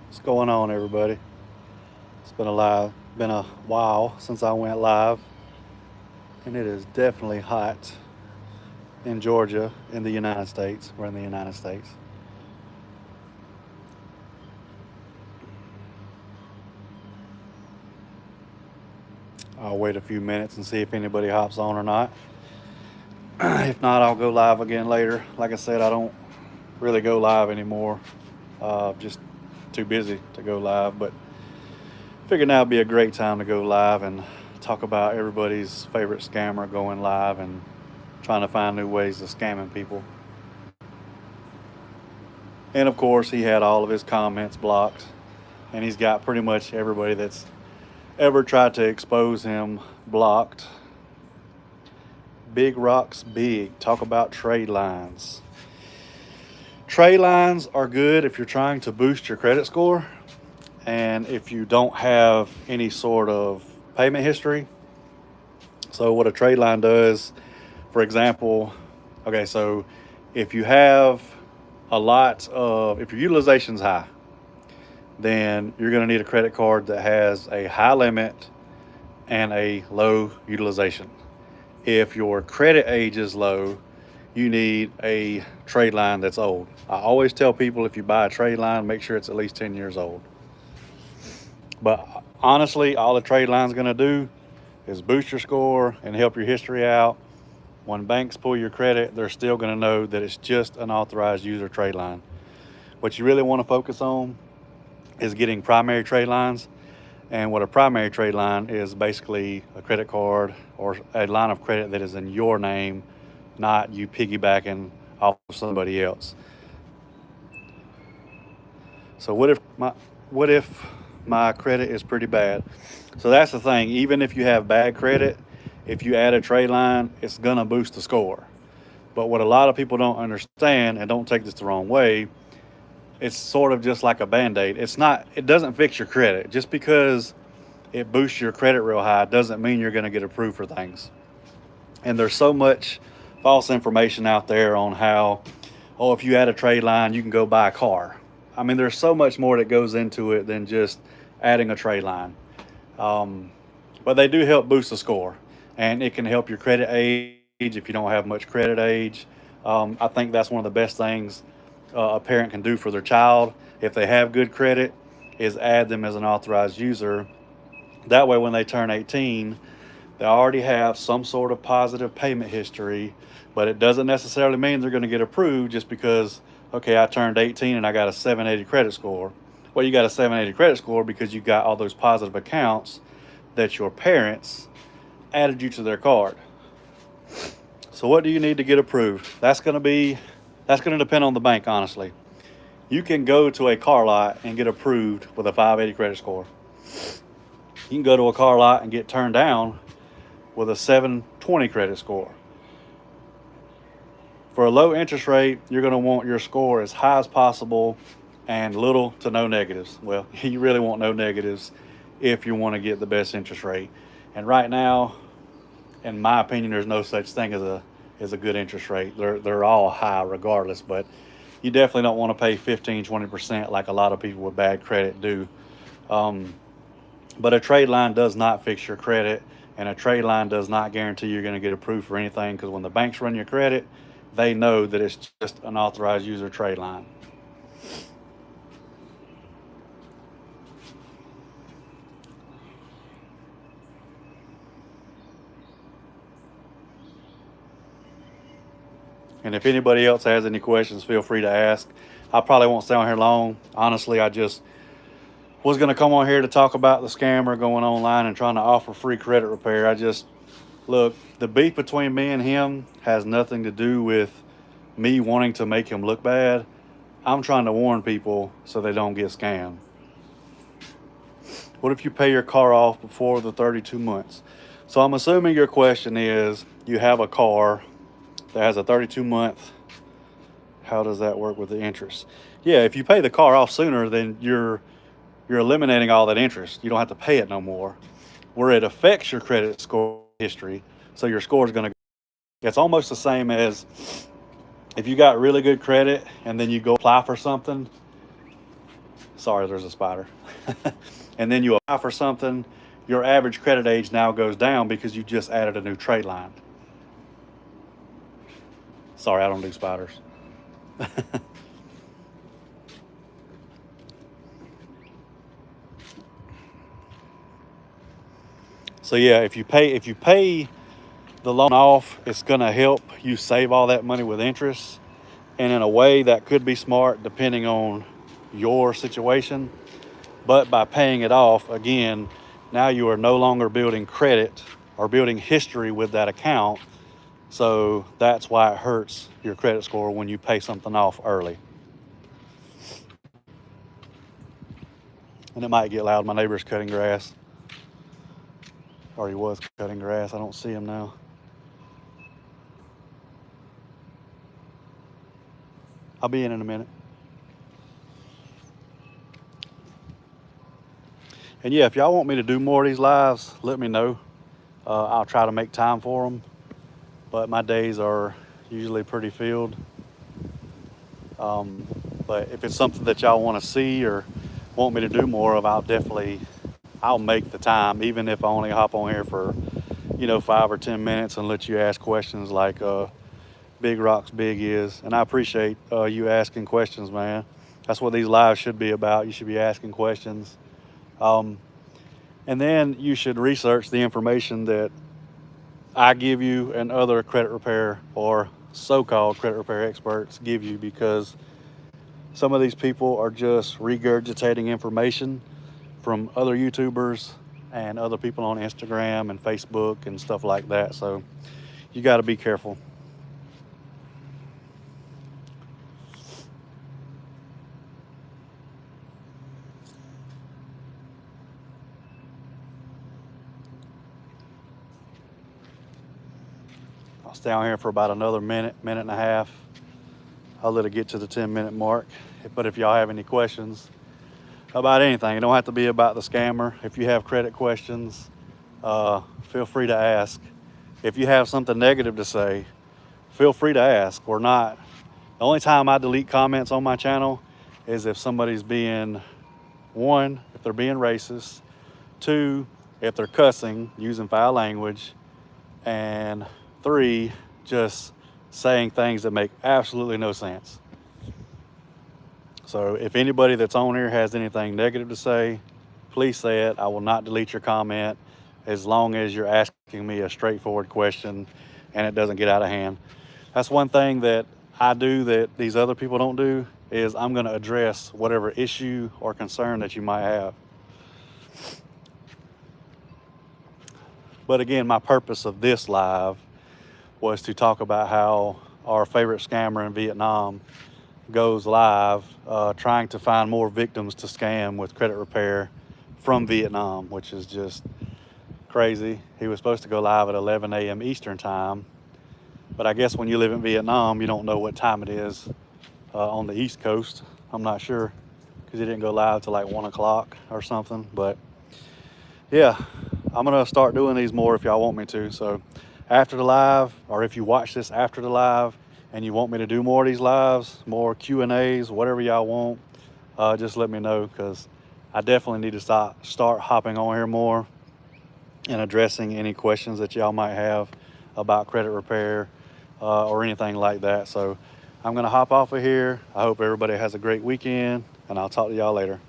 What's going on, everybody? It's been a while since I went live, and it is definitely hot in Georgia, in the United States. We're in the United States. I'll wait a few minutes and see if anybody hops on or not. If not, I'll go live again later. Like I said, I don't really go live anymore. Just too busy to go live, but figured now would be a great time to go live and talk about everybody's favorite scammer going live and trying to find new ways of scamming people. And of course, he had all of his comments blocked, and he's got pretty much everybody that's ever tried to expose him blocked. Big Rocks Big. Talk about trade lines. Trade lines are good if you're trying to boost your credit score and if you don't have any sort of payment history. So, what a trade line does, for example, okay, so if you have if your utilization's high, then you're going to need a credit card that has a high limit and a low utilization. If your credit age is low, you need a trade line that's old. I always tell people if you buy a trade line, make sure it's at least 10 years old. But honestly, all the trade line's going to do is boost your score and help your history out. When banks pull your credit, they're still going to know that it's just an authorized user trade line. What you really want to focus on is getting primary trade lines. And what a primary trade line is basically a credit card or a line of credit that is in your name, not you piggybacking off of somebody else. So what if my credit is pretty bad? So that's the thing. Even if you have bad credit, if you add a trade line, it's gonna boost the score. But what a lot of people don't understand, and don't take this the wrong way, it's sort of just like a band-aid. It doesn't fix your credit. Just because it boosts your credit real high doesn't mean you're gonna get approved for things. And there's so much false information out there on how, oh, if you add a trade line, you can go buy a car. I mean, there's so much more that goes into it than just adding a trade line. Um, but they do help boost the score, and it can help your credit age if you don't have much credit age. I think that's one of the best things a parent can do for their child if they have good credit is add them as an authorized user. That way, when they turn 18, they already have some sort of positive payment history, but it doesn't necessarily mean they're going to get approved just because, okay, I turned 18 and I got a 780 credit score. Well, you got a 780 credit score because you got all those positive accounts that your parents added you to their card. So what do you need to get approved? That's going to depend on the bank, honestly. You can go to a car lot and get approved with a 580 credit score. You can go to a car lot and get turned down with a 720 credit score. For a low interest rate, you're going to want your score as high as possible and little to no negatives. Well, you really want no negatives if you want to get the best interest rate. And right now, in my opinion, there's no such thing as is a good interest rate. They're all high regardless, but you definitely don't want to pay 15, 20% like a lot of people with bad credit do. Um, but a trade line does not fix your credit, and a trade line does not guarantee you're going to get approved for anything, because when the banks run your credit, they know that it's just an authorized user trade line. And if anybody else has any questions, feel free to ask. I probably won't stay on here long. Honestly, I just was going to come on here to talk about the scammer going online and trying to offer free credit repair. Look, the beef between me and him has nothing to do with me wanting to make him look bad. I'm trying to warn people so they don't get scammed. What if you pay your car off before the 32 months? So I'm assuming your question is, you have a car that has a 32-month, how does that work with the interest? Yeah, if you pay the car off sooner, then you're eliminating all that interest. You don't have to pay it no more. Where it affects your credit score history, so your score is going to, it's almost the same as if you got really good credit and then you go apply for something. Sorry, there's a spider. And then you apply for something, your average credit age now goes down because you just added a new trade line. Sorry, I don't do spiders. So yeah, if you pay the loan off, it's gonna help you save all that money with interest. And in a way that could be smart depending on your situation. But by paying it off, again, now you are no longer building credit or building history with that account. So that's why it hurts your credit score when you pay something off early. And it might get loud. My neighbor's cutting grass. Or he was cutting grass. I don't see him now. I'll be in a minute. And yeah, if y'all want me to do more of these lives, let me know. I'll try to make time for them. But my days are usually pretty filled. But if it's something that y'all want to see or want me to do more of, I'll make the time, even if I only hop on here for 5 or 10 minutes and let you ask questions like Big Rocks Big is. And I appreciate you asking questions, man. That's what these lives should be about. You should be asking questions. And then you should research the information that I give you and other credit repair or so-called credit repair experts give you, because some of these people are just regurgitating information from other YouTubers and other people on Instagram and Facebook and stuff like that. So you got to be careful. I'll stay on here for about another minute and a half. I'll let it get to the 10-minute mark. But if y'all have any questions about anything, it don't have to be about the scammer. If you have credit questions, feel free to ask. If you have something negative to say, feel free to ask or not. The only time I delete comments on my channel is if somebody's being, one, if they're being racist, two, if they're cussing, using foul language, and three, just saying things that make absolutely no sense. So if anybody that's on here has anything negative to say, please say it. I will not delete your comment as long as you're asking me a straightforward question and it doesn't get out of hand. That's one thing that I do that these other people don't do, is I'm going to address whatever issue or concern that you might have. But again, my purpose of this live was to talk about how our favorite scammer in Vietnam goes live trying to find more victims to scam with credit repair from Vietnam, which is just crazy. He was supposed to go live at 11 a.m. Eastern time, but I guess when you live in Vietnam, you don't know what time it is on the East Coast. I'm not sure, because he didn't go live till like 1 o'clock or something. But yeah, I'm gonna start doing these more if y'all want me to. So after the live, or if you watch this after the live and you want me to do more of these lives, more Q&As, whatever y'all want, just let me know, because I definitely need to start hopping on here more and addressing any questions that y'all might have about credit repair or anything like that. So I'm going to hop off of here. I hope everybody has a great weekend, and I'll talk to y'all later.